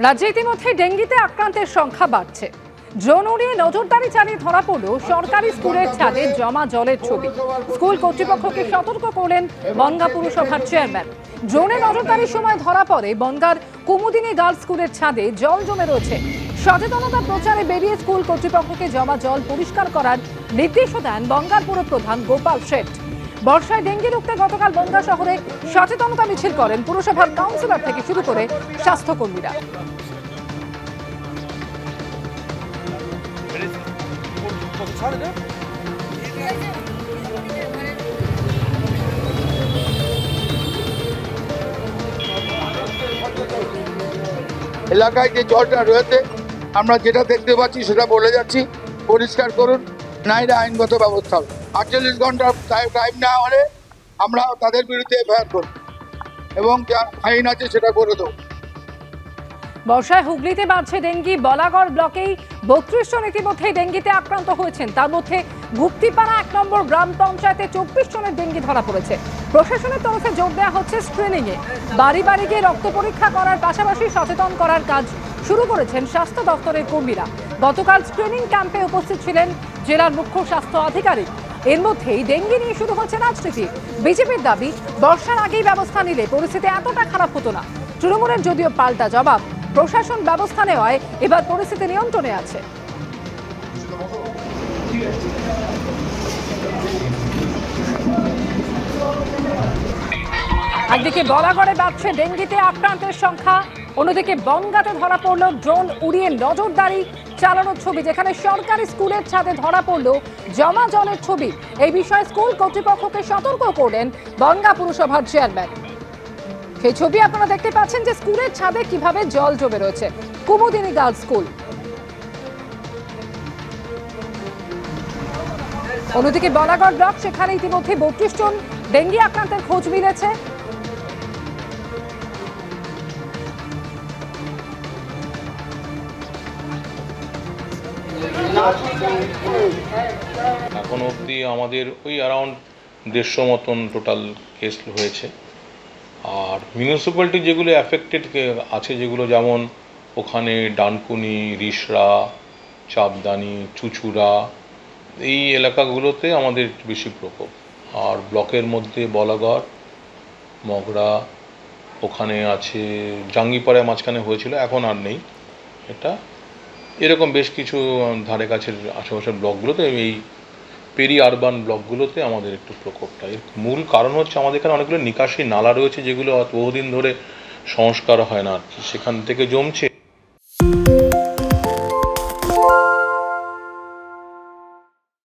রাজ্যে ইতিমধ্যে ডেঙ্গিতে আক্রান্তের সংখ্যা বাড়ছে। ড্রোন উড়িয়ে নজরদারি চালিয়ে ধরা পড়ল সরকারি স্কুলের ছাদে জমা জলের ছবি। স্কুল কর্তৃপক্ষকে সতর্ক করলেন বনগাঁ পুরসভার চেয়ারম্যান। ড্রোনে নজরদারির সময় ধরা পড়ে বনগাঁর কুমুদিনী গার্লস স্কুলের ছাদে জল জমে রয়েছে। সচেতনতা প্রচারে বেরিয়ে স্কুল কর্তৃপক্ষকে জমা জল পরিষ্কার করার নির্দেশও দেন বনগাঁর পুরপ্রধান গোপাল শেঠ। বর্ষায় ডেঙ্গি রুখতে গতকাল বনগাঁ শহরে সচেতনতা মিছিল করেন পুরসভার কাউন্সিলর থেকে শুরু করে স্বাস্থ্যকর্মীরা। এলাকায় যে জলটা রয়েছে আমরা যেটা দেখতে পাচ্ছি সেটা বলে যাচ্ছি, পরিষ্কার করুন, নাইলে আইনগত ব্যবস্থা হবে। 48 ঘন্টা টাইম না হলে আমরা তাদের বিরুদ্ধে এফআইআর করব এবং যা আইন আছে সেটা করে দেবো। বর্ষায় হুগলিতে বাড়ছে ডেঙ্গি। বলাগড় ব্লকেই 32 জন ইতিমধ্যে ডেঙ্গিতে আক্রান্ত হয়েছেন। তার মধ্যে গুপ্তিপাড়া 1 নম্বর গ্রাম পঞ্চায়েতে 24 জনের ডেঙ্গি ধরা পড়েছে। প্রশাসনের তরফে জোর দেওয়া হচ্ছে স্ক্রিনিং এ। বাড়ি বাড়ি গিয়ে রক্ত পরীক্ষা করার পাশাপাশি সচেতন করার কাজ শুরু করেছেন স্বাস্থ্য দপ্তরের কর্মীরা। গতকাল স্ক্রিনিং ক্যাম্পে উপস্থিত ছিলেন জেলার মুখ্য স্বাস্থ্য আধিকারিক। এর মধ্যেই ডেঙ্গি নিয়ে শুরু হচ্ছে রাজনীতি। বিজেপির দাবি, বর্ষার আগেই ব্যবস্থা নিলে পরিস্থিতি এতটা খারাপ হতো না। তৃণমূলের যদিও পাল্টা জবাব, প্রশাসন ব্যবস্থা নেওয়ায় এবার পরিস্থিতি নিয়ন্ত্রণে আছে। একদিকে বলাগড়ে বাড়ছে ডেঙ্গিতে আক্রান্তের সংখ্যা, অন্যদিকে বনগাঁতে ধরা পড়ল ড্রোন উড়িয়ে নজরদারি চালানোর ছবি, যেখানে সরকারি স্কুলের ছাদে ধরা পড়ল জমা জলের ছবি। এই বিষয়ে স্কুল কর্তৃপক্ষকে সতর্ক করলেন বনগাঁ পুরসভার চেয়ারম্যান। সেই ছবি আপনারা দেখতে পাচ্ছেন যে স্কুলের ছাদে কিভাবে জল জমে রয়েছে। Kumudini girls school. অন্যদিকে বলাগড় ব্লক, সেখানে ইতিমধ্যে 32 জন ডেঙ্গি আক্রান্তের খোঁজ মিলেছে। এখন অবধি আমাদের ওই অ্যারাউন্ড 150 মতন টোটাল কেস হয়েছে। আর মিউনিসিপ্যালিটি যেগুলো অ্যাফেক্টেড আছে, যেগুলো যেমন ওখানে ডানকুনি, রিসরা, চাপদানি, চুচুড়া, এই এলাকাগুলোতে আমাদের বেশি প্রকোপ। আর ব্লকের মধ্যে বলাগড়, মগরা, ওখানে আছে জাঙ্গিপাড়ায় মাঝখানে হয়েছিল, এখন আর নেই এটা। এরকম বেশ কিছু ধারে কাছের আশেপাশের ব্লকগুলোতে, এই পেরি আরবান ব্লকগুলোতে আমাদের একটু প্রকোপটা। এর মূল কারণ হচ্ছে আমাদের এখানে অনেকগুলো নিকাশি নালা রয়েছে, যেগুলো বহুদিন ধরে সংস্কার হয় না, সেখান থেকে জমছে।